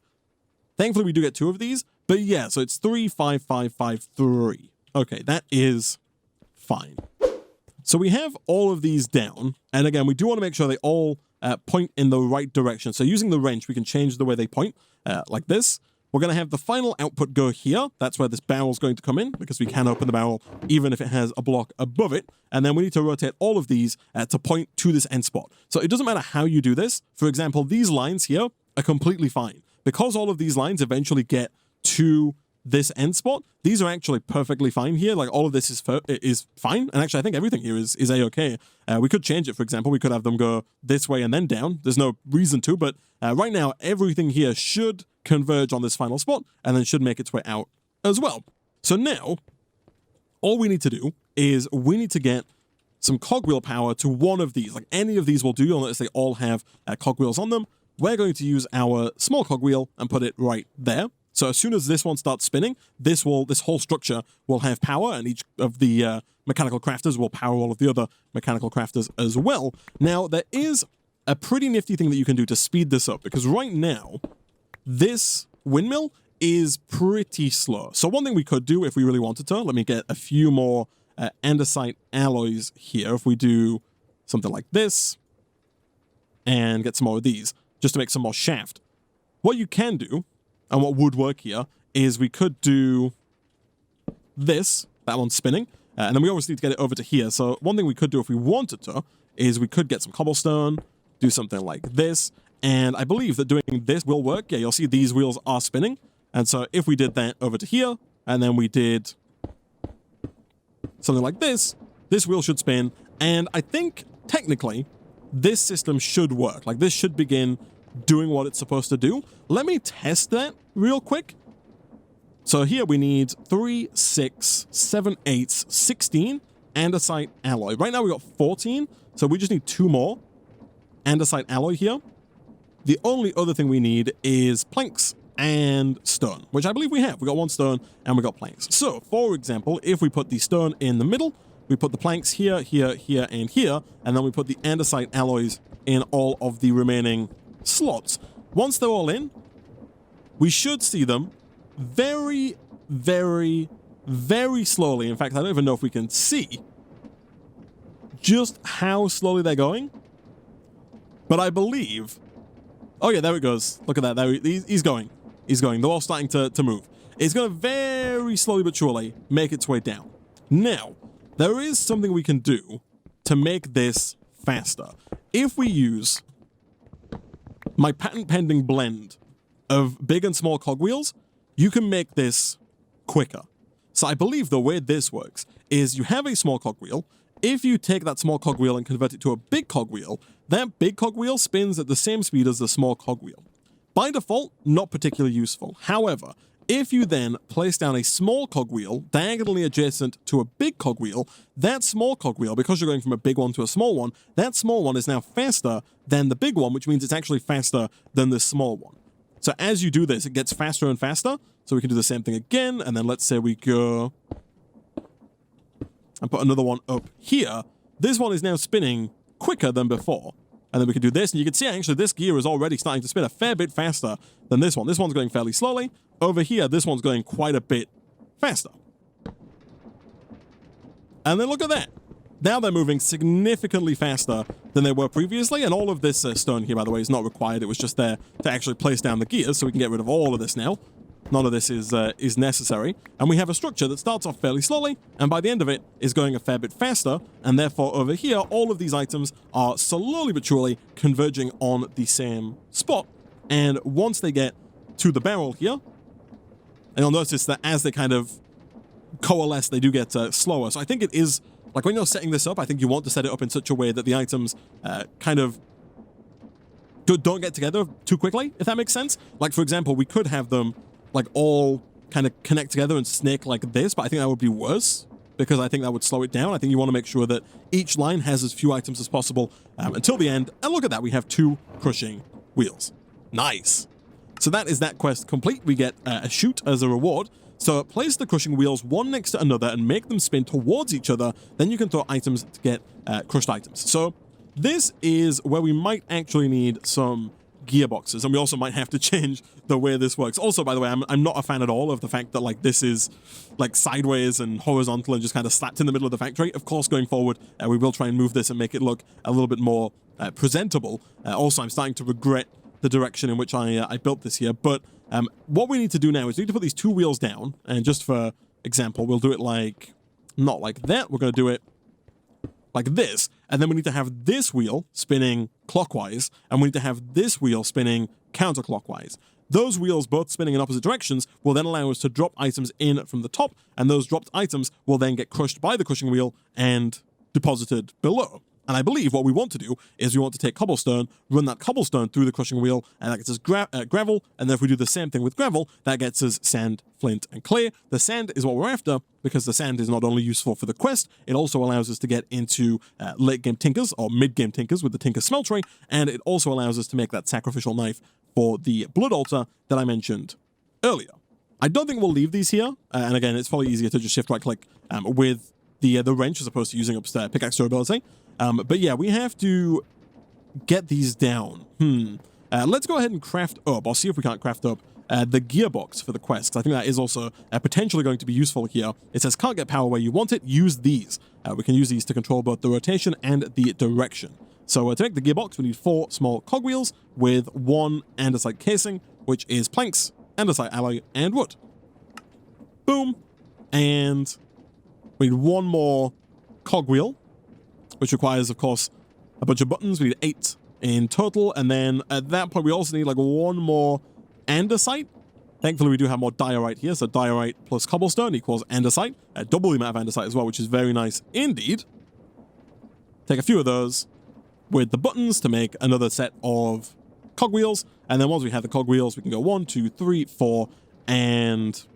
Thankfully, we do get 2 of these, but yeah, so it's 3, 5, 5, 5, 3. Okay, that is fine. So we have all of these down, and again, we do want to make sure they all point in the right direction. So using the wrench, we can change the way they point, like this. We're going to have the final output go here. That's where this barrel's going to come in, because we can open the barrel even if it has a block above it. And then we need to rotate all of these to point to this end spot. So it doesn't matter how you do this. For example, these lines here are completely fine. Because all of these lines eventually get to this end spot, these are actually perfectly fine here. Like, all of this is fine. And actually, I think everything here is A-okay. We could change it, for example. We could have them go this way and then down. There's no reason to, but right now, everything here should converge on this final spot and then should make its way out as well. So now, all we need to do is we need to get some cogwheel power to one of these. Like, any of these will do. You'll notice they all have cogwheels on them. We're going to use our small cogwheel and put it right there. So as soon as this one starts spinning, this whole structure will have power, and each of the mechanical crafters will power all of the other mechanical crafters as well. Now, there is a pretty nifty thing that you can do to speed this up, because right now, this windmill is pretty slow. So one thing we could do if we really wanted to, let me get a few more andesite alloys here. If we do something like this and get some more of these, just to make some more shaft. What you can do, and what would work here, is we could do this, that one's spinning, And then we always need to get it over to here. So one thing we could do if we wanted to is we could get some cobblestone, do something like this. And I believe that doing this will work. Yeah, you'll see these wheels are spinning. And so if we did that over to here, and then we did something like this wheel should spin. And I think technically this system should work. Like this should begin doing what it's supposed to do. Let me test that real quick. So here we need 3, 6, 7, 8, 16 Andesite Alloy. Right now we got 14, so we just need 2 more Andesite Alloy here. The only other thing we need is planks and stone, which I believe we have. We got 1 stone and we got planks. So, for example, if we put the stone in the middle, we put the planks here, here, here, and here, and then we put the Andesite Alloys in all of the remaining slots. Once they're all in, we should see them very, very, very slowly. In fact, I don't even know if we can see just how slowly they're going. But I believe... Oh yeah, there it goes. Look at that. There he's going. He's going. They're all starting to move. It's going to very slowly but surely make its way down. Now, there is something we can do to make this faster. If we use my patent-pending blend of big and small cogwheels, you can make this quicker. So I believe the way this works is you have a small cogwheel. If you take that small cogwheel and convert it to a big cogwheel, that big cogwheel spins at the same speed as the small cogwheel. By default, not particularly useful. However, if you then place down a small cogwheel diagonally adjacent to a big cogwheel, that small cogwheel, because you're going from a big one to a small one, that small one is now faster than the big one, which means it's actually faster than the small one. So as you do this, it gets faster and faster. So we can do the same thing again, and then let's say we go and put another one up here. This one is now spinning quicker than before. And then we can do this, and you can see actually this gear is already starting to spin a fair bit faster than this one. This one's going fairly slowly. Over here, this one's going quite a bit faster. And then look at that. Now they're moving significantly faster than they were previously, and all of this stone here, by the way, is not required. It was just there to actually place down the gears, so we can get rid of all of this now. None of this is necessary. And we have a structure that starts off fairly slowly, and by the end of it is going a fair bit faster, and therefore over here, all of these items are slowly but surely converging on the same spot. And once they get to the barrel here, and you'll notice that as they kind of coalesce, they do get slower. So I think it is, like when you're setting this up, I think you want to set it up in such a way that the items kind of don't get together too quickly, if that makes sense. Like, for example, we could have them like all kind of connect together and snake like this, but I think that would be worse because I think that would slow it down. I think you want to make sure that each line has as few items as possible until the end. And look at that, we have 2 crushing wheels. Nice. So that is that quest complete. We get a chute as a reward. So place the crushing wheels one next to another and make them spin towards each other. Then you can throw items to get crushed items. So this is where we might actually need some gearboxes, and we also might have to change the way this works. Also, by the way, I'm not a fan at all of the fact that like this is like sideways and horizontal and just kind of slapped in the middle of the factory. Of course, going forward, we will try and move this and make it look a little bit more presentable. Also, I'm starting to regret the direction in which I built this here, but what we need to do now is we need to put these 2 wheels down, and just for example, we'll do it like, not like that, we're going to do it like this, and then we need to have this wheel spinning clockwise, and we need to have this wheel spinning counterclockwise. Those wheels both spinning in opposite directions will then allow us to drop items in from the top, and those dropped items will then get crushed by the crushing wheel and deposited below. And I believe what we want to do is we want to take cobblestone, run that cobblestone through the crushing wheel, and that gets us gravel, and then if we do the same thing with gravel, that gets us sand, flint, and clay. The sand is what we're after, because the sand is not only useful for the quest, it also allows us to get into late-game tinkers, or mid-game tinkers with the tinker smeltery, and it also allows us to make that sacrificial knife for the blood altar that I mentioned earlier. I don't think we'll leave these here, and again, it's probably easier to just shift right-click with the wrench as opposed to using up pickaxe durability. But yeah, we have to get these down. Let's go ahead and craft up. I'll see if we can't craft up the gearbox for the quest, because I think that is also potentially going to be useful here. It says can't get power where you want it, use these. We can use these to control both the rotation and the direction. So to make the gearbox, we need 4 small cogwheels with 1 andesite casing, which is planks, andesite alloy, and wood. Boom. And We need one more cogwheel, which requires, of course, a bunch of buttons. We need 8 in total. And then at that point, we also need like one more andesite. Thankfully, we do have more diorite here. So diorite plus cobblestone equals andesite. Double the amount of andesite as well, which is very nice indeed. Take a few of those with the buttons to make another set of cogwheels. And then once we have the cogwheels, we can go 1, 2, 3, 4, and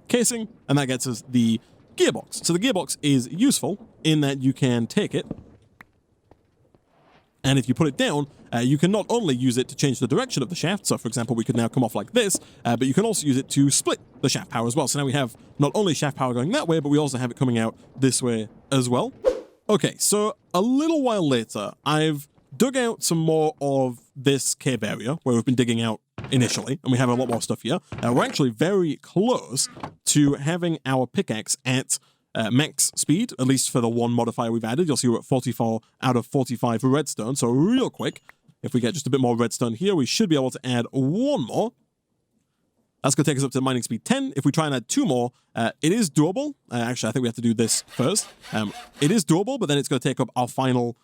casing. And that gets us the gearbox. So the gearbox is useful in that you can take it, and if you put it down, you can not only use it to change the direction of the shaft, so for example, we could now come off like this, but you can also use it to split the shaft power as well. So now we have not only shaft power going that way, but we also have it coming out this way as well. Okay, so a little while later, I've dug out some more of this cave area where we've been digging out initially, and we have a lot more stuff here. We're actually very close to having our pickaxe at max speed, at least for the one modifier we've added. You'll see we're at 44 out of 45 redstone, so real quick, if we get just a bit more redstone here, we should be able to add one more. That's going to take us up to mining speed 10. If we try and add 2 more, it is doable. Actually, I think we have to do this first. It is doable, but then it's going to take up our final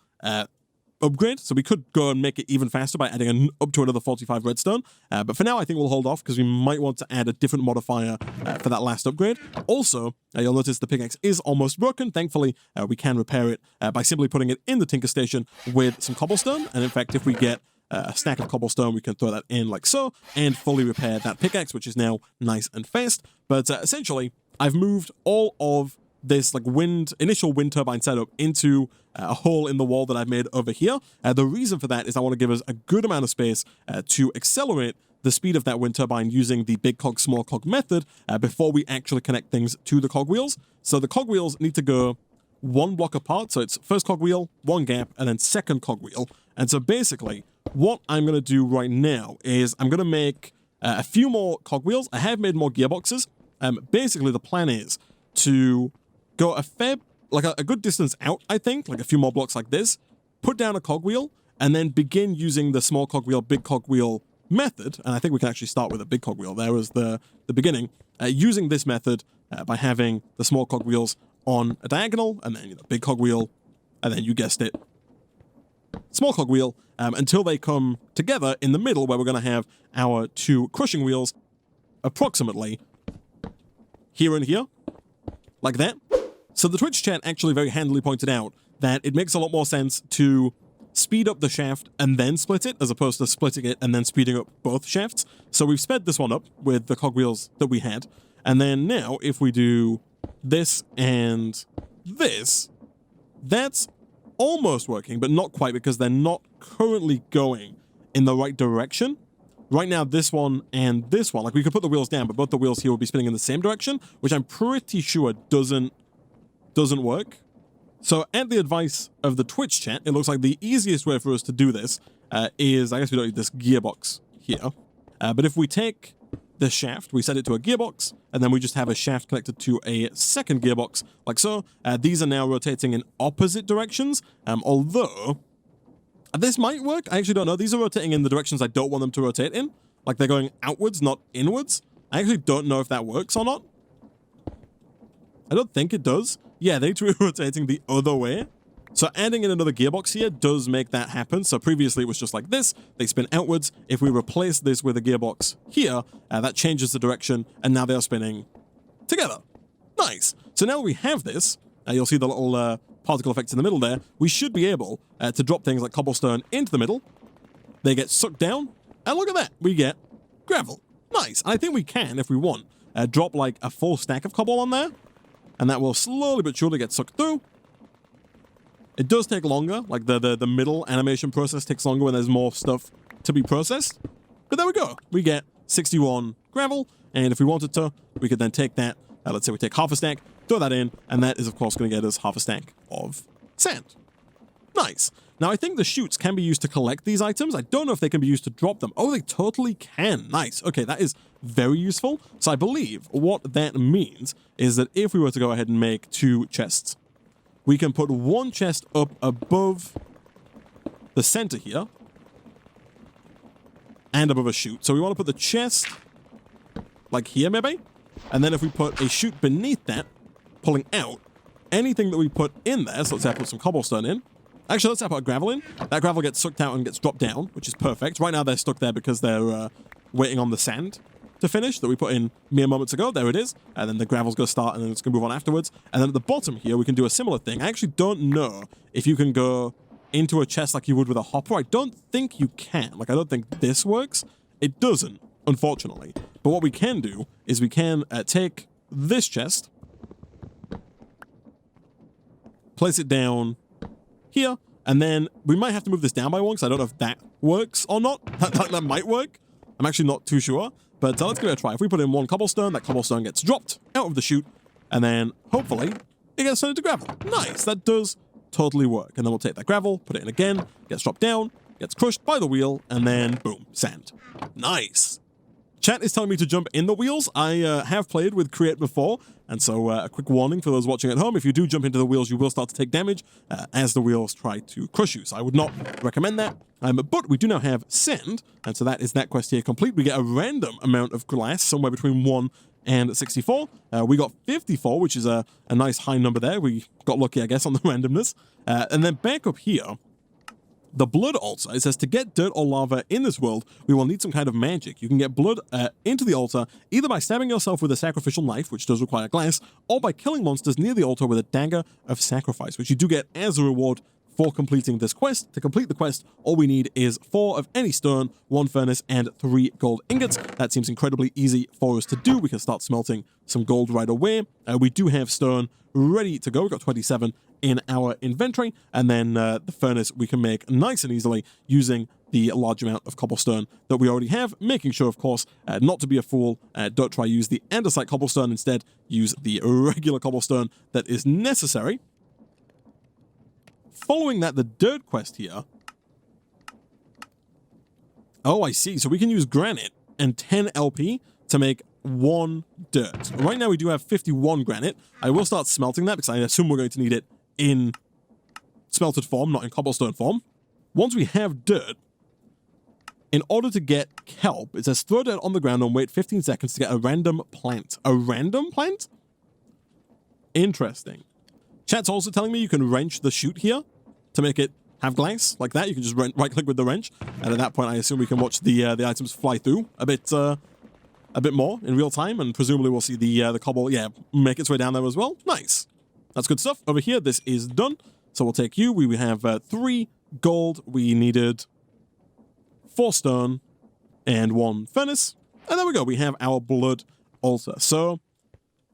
upgrade, so we could go and make it even faster by adding up to another 45 redstone, but for now I think we'll hold off because we might want to add a different modifier for that last upgrade. Also, you'll notice the pickaxe is almost broken. Thankfully, we can repair it by simply putting it in the tinker station with some cobblestone, and in fact, if we get a stack of cobblestone, we can throw that in like so, and fully repair that pickaxe, which is now nice and fast. But essentially, I've moved all of this like initial wind turbine setup into a hole in the wall that I've made over here. The reason for that is I want to give us a good amount of space to accelerate the speed of that wind turbine using the big cog, small cog method before we actually connect things to the cogwheels. So the cogwheels need to go 1 block apart. So it's first cogwheel, 1 gap, and then second cogwheel. And so basically what I'm going to do right now is I'm going to make a few more cogwheels. I have made more gearboxes. Basically the plan is to go a good distance out, I think, like a few more blocks like this, put down a cogwheel, and then begin using the small cogwheel, big cogwheel method. And I think we can actually start with a big cogwheel. There was the beginning. Using this method by having the small cogwheels on a diagonal, and then big cogwheel, and then you guessed it, small cogwheel, until they come together in the middle where we're going to have our 2 crushing wheels approximately here and here, like that. So the Twitch chat actually very handily pointed out that it makes a lot more sense to speed up the shaft and then split it, as opposed to splitting it and then speeding up both shafts. So we've sped this one up with the cogwheels that we had. And then now, if we do this and this, that's almost working, but not quite, because they're not currently going in the right direction. Right now, this one and this one, like we could put the wheels down, but both the wheels here will be spinning in the same direction, which I'm pretty sure doesn't work. So at the advice of the Twitch chat, it looks like the easiest way for us to do this is, I guess we don't need this gearbox here, but if we take the shaft, we set it to a gearbox, and then we just have a shaft connected to a second gearbox, like so. These are now rotating in opposite directions, although this might work. I actually don't know. These are rotating in the directions I don't want them to rotate in. Like they're going outwards, not inwards. I actually don't know if that works or not. I don't think it does. Yeah, they two are rotating the other way. So adding in another gearbox here does make that happen. So previously it was just like this. They spin outwards. If we replace this with a gearbox here, that changes the direction, and now they're spinning together. Nice. So now we have this. You'll see the little particle effects in the middle there. We should be able to drop things like cobblestone into the middle. They get sucked down, and look at that. We get gravel. Nice. And I think we can, if we want, drop like a full stack of cobble on there, and that will slowly but surely get sucked through. It does take longer, like the middle animation process takes longer when there's more stuff to be processed. But there we go. We get 61 gravel, and if we wanted to, we could then take that, let's say we take half a stack, throw that in, and that is of course going to get us half a stack of sand. Nice. Now I think the chutes can be used to collect these items. I don't know if they can be used to drop them. Oh, they totally can. Nice. Okay, that is very useful. So I believe what that means is that if we were to go ahead and make 2 chests, we can put 1 chest up above the center here and above a chute. So we want to put the chest like here maybe, and then if we put a chute beneath that, pulling out anything that we put in there. So let's say I put some cobblestone in. Actually, let's say I put gravel in. That gravel gets sucked out and gets dropped down, which is perfect. Right now, they're stuck there because they're waiting on the sand to finish that we put in mere moments ago. There it is. And then the gravel's going to start, and then it's going to move on afterwards. And then at the bottom here, we can do a similar thing. I actually don't know if you can go into a chest like you would with a hopper. I don't think you can. Like, I don't think this works. It doesn't, unfortunately. But what we can do is we can take this chest, place it down here, and then we might have to move this down by one, because I don't know if that works or not. That might work. I'm actually not too sure, but let's give it a try. If we put in one cobblestone, that cobblestone gets dropped out of the chute, and then hopefully it gets turned into gravel. Nice, that does totally work. And then we'll take that gravel, put it in again, gets dropped down, gets crushed by the wheel, and then boom, sand. Nice. Chat is telling me to jump in the wheels. I have played with Create before, and so a quick warning for those watching at home, if you do jump into the wheels, you will start to take damage as the wheels try to crush you. So I would not recommend that. But we do now have sand, and so that is that quest here complete. We get a random amount of glass, somewhere between 1 and 64. We got 54, which is a nice high number there. We got lucky, I guess, on the randomness. And then back up here, the blood altar, it says to get dirt or lava in this world, we will need some kind of magic. You can get blood into the altar either by stabbing yourself with a sacrificial knife, which does require glass, or by killing monsters near the altar with a Dagger of Sacrifice, which you do get as a reward for completing this quest. To complete the quest, all we need is 4 of any stone, 1 furnace, and 3 gold ingots. That seems incredibly easy for us to do. We can start smelting some gold right away. We do have stone ready to go. We've got 27 in our inventory, and then the furnace we can make nice and easily using the large amount of cobblestone that we already have, making sure, of course, not to be a fool, don't try use the andesite cobblestone, instead use the regular cobblestone that is necessary. Following that, the dirt quest here. Oh, I see. So we can use granite and 10 LP to make 1 dirt. Right now we do have 51 granite. I will start smelting that because I assume we're going to need it in smelted form, not in cobblestone form. Once we have dirt, in order to get kelp, it says throw dirt on the ground and wait 15 seconds to get a random plant. A random plant? Interesting. Chat's also telling me you can wrench the chute here to make it have glass like that. You can just right-click with the wrench, and at that point, I assume we can watch the items fly through a bit more in real time, and presumably we'll see the cobble, make its way down there as well. Nice. That's good stuff. Over here, this is done. So we'll take you. We have 3 gold. We needed 4 stone and 1 furnace. And there we go. We have our blood altar. So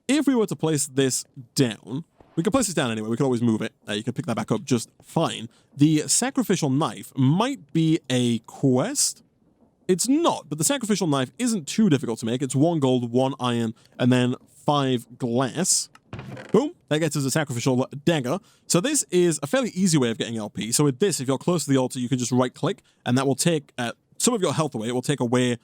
if we were to place this down, we can place this down anyway. We can always move it. You can pick that back up just fine. The sacrificial knife might be a quest. It's not, but the sacrificial knife isn't too difficult to make. It's 1 gold, 1 iron, and then 5 glass. Boom. That gets us a sacrificial dagger. So this is a fairly easy way of getting LP. So with this, if you're close to the altar, you can just right-click, and that will take some of your health away. It will take away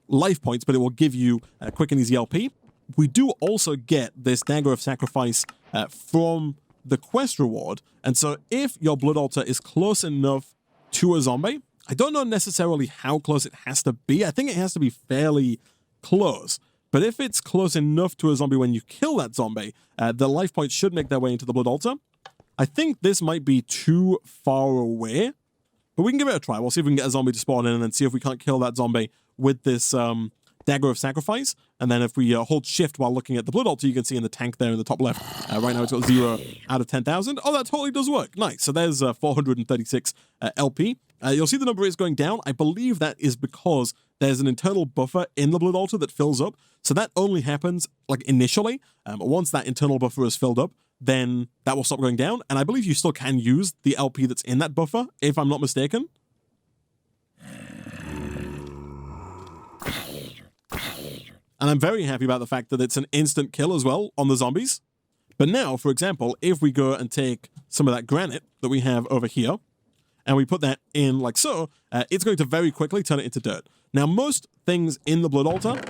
life points, but it will give you quick and easy LP. We do also get this Dagger of Sacrifice from the quest reward. And so if your blood altar is close enough to a zombie, I don't know necessarily how close it has to be. I think it has to be fairly close. But if it's close enough to a zombie when you kill that zombie, the life points should make their way into the blood altar. I think this might be too far away, but we can give it a try. We'll see if we can get a zombie to spawn in and then see if we can't kill that zombie with this Dagger of Sacrifice. And then if we hold shift while looking at the blood altar, you can see in the tank there in the top left, right now it's got 0 out of 10,000. Oh, that totally does work. Nice. So there's 436 LP. You'll see the number is going down. I believe that is because there's an internal buffer in the blood altar that fills up. So that only happens like initially. Once that internal buffer is filled up, then that will stop going down. And I believe you still can use the LP that's in that buffer, if I'm not mistaken. And I'm very happy about the fact that it's an instant kill as well on the zombies. But now, for example, if we go and take some of that granite that we have over here, and we put that in like so, it's going to very quickly turn it into dirt. Now, most things in the blood altar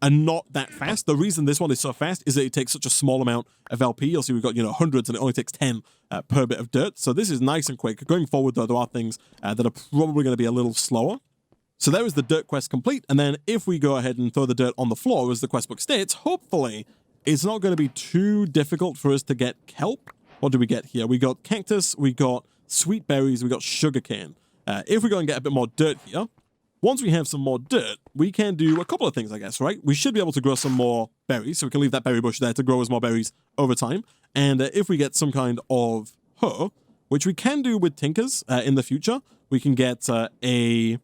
are not that fast. The reason this one is so fast is that it takes such a small amount of LP. You'll see we've got, hundreds, and it only takes 10 per bit of dirt. So this is nice and quick. Going forward, though, there are things that are probably going to be a little slower. So there is the dirt quest complete, and then if we go ahead and throw the dirt on the floor, as the quest book states, hopefully it's not going to be too difficult for us to get kelp. What do we get here? We got cactus, we got sweet berries, we got sugarcane. If we go and get a bit more dirt here, once we have some more dirt, we can do a couple of things, I guess, right? We should be able to grow some more berries, so we can leave that berry bush there to grow as more berries over time. And if we get some kind of hoe, which we can do with tinkers in the future, we can get a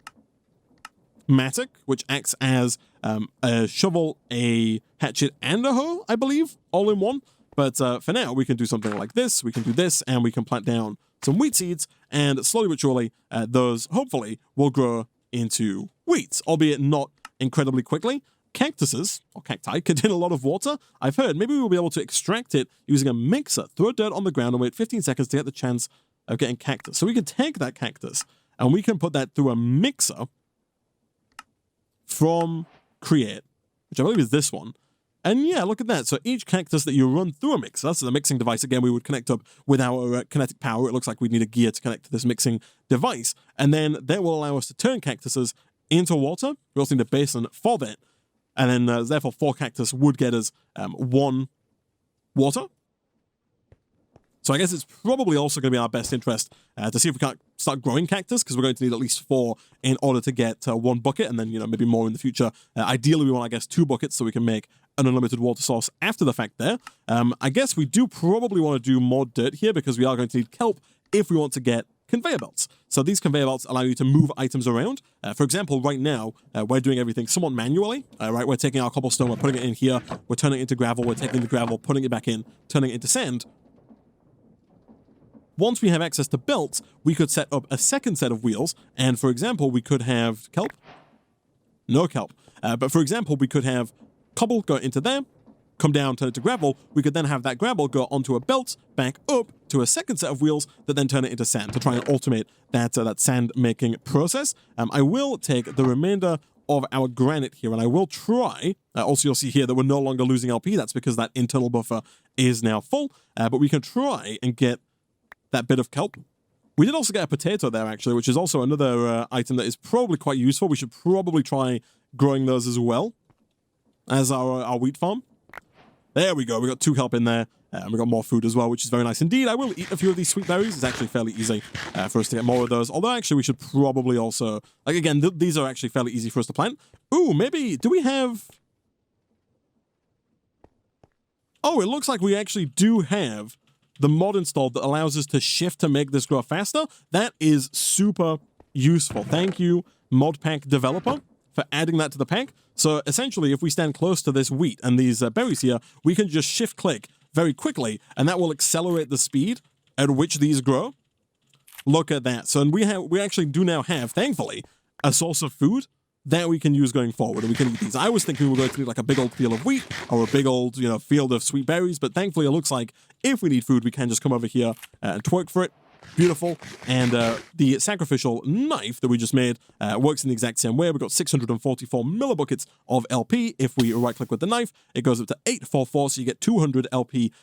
mattock, which acts as a shovel, a hatchet, and a hoe, I believe, all in one. But for now, we can do something like this, we can do this, and we can plant down some wheat seeds, and slowly but surely, those, hopefully, will grow into wheat, albeit not incredibly quickly. Cactuses, or cacti, contain a lot of water. I've heard maybe we'll be able to extract it using a mixer. Throw dirt on the ground and wait 15 seconds to get the chance of getting cactus. So we can take that cactus, and we can put that through a mixer from Create, which I believe is this one. And yeah, look at that. So each cactus that you run through a mixer, so the mixing device, again, we would connect up with our kinetic power. It looks like we need a gear to connect to this mixing device. And then that will allow us to turn cactuses into water. We also need a basin for that. And then, therefore, 4 cactus would get us 1 water. So I guess it's probably also going to be our best interest to see if we can't start growing cactus, because we're going to need at least 4 in order to get 1 bucket, and then, you know, maybe more in the future. Ideally, we want, I guess, 2 buckets so we can make an unlimited water source after the fact there. I guess we do probably want to do more dirt here, because we are going to need kelp if we want to get conveyor belts. So these conveyor belts allow you to move items around. For example, right now, we're doing everything somewhat manually, right? We're taking our cobblestone, we're putting it in here, we're turning it into gravel, we're taking the gravel, putting it back in, turning it into sand. Once we have access to belts, we could set up a second set of wheels, and for example, we could have kelp. No kelp. But for example, we could have cobble go into there, come down, turn it to gravel. We could then have that gravel go onto a belt, back up to a second set of wheels that then turn it into sand to try and automate that sand making process. I will take the remainder of our granite here, and I will try, also you'll see here that we're no longer losing LP. That's because that internal buffer is now full, but we can try and get that bit of kelp. We did also get a potato there, actually, which is also another item that is probably quite useful. We should probably try growing those as well as our wheat farm. There we go. We got 2 kelp in there, and we got more food as well, which is very nice indeed. I will eat a few of these sweet berries. It's actually fairly easy for us to get more of those. Although, actually, we should probably also... Like, again, these are actually fairly easy for us to plant. Ooh, maybe... Do we have... Oh, it looks like we actually do have the mod installed that allows us to shift to make this grow faster. That is super useful. Thank you, Modpack developer, for adding that to the pack. So essentially, if we stand close to this wheat and these berries here, we can just shift click very quickly, and that will accelerate the speed at which these grow. Look at that. So we actually do now have, thankfully, a source of food that we can use going forward, and we can eat these. I was thinking we were going to need like a big old field of wheat or a big old, you know, field of sweet berries, but thankfully it looks like if we need food, we can just come over here and twerk for it. Beautiful. And the sacrificial knife that we just made works in the exact same way. We've got 644 millibuckets of LP. If we right-click with the knife, it goes up to 844, so you get 200 LP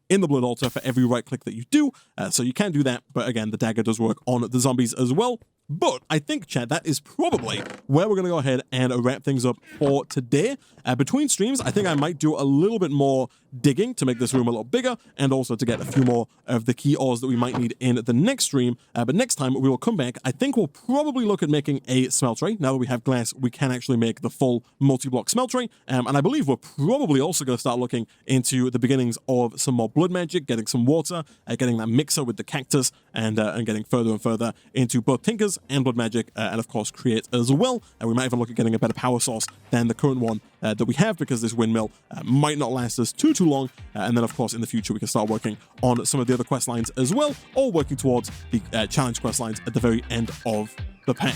in the blood altar for every right-click that you do. So you can do that, but again, the dagger does work on the zombies as well. But I think, chat, that is probably where we're going to go ahead and wrap things up for today. Between streams, I think I might do a little bit more digging to make this room a little bigger, and also to get a few more of the key ores that we might need in the next stream. But next time, we will come back. I think we'll probably look at making a smeltery. Now that we have glass, we can actually make the full multi-block smeltery. And I believe we're probably also going to start looking into the beginnings of some more blood magic, getting some water, getting that mixer with the cactus, and getting further and further into both tinkers and blood magic, and of course create as well. And we might even look at getting a better power source than the current one that we have, because this windmill might not last us too long. And then of course in the future we can start working on some of the other quest lines as well, or working towards the challenge quest lines at the very end of the pack.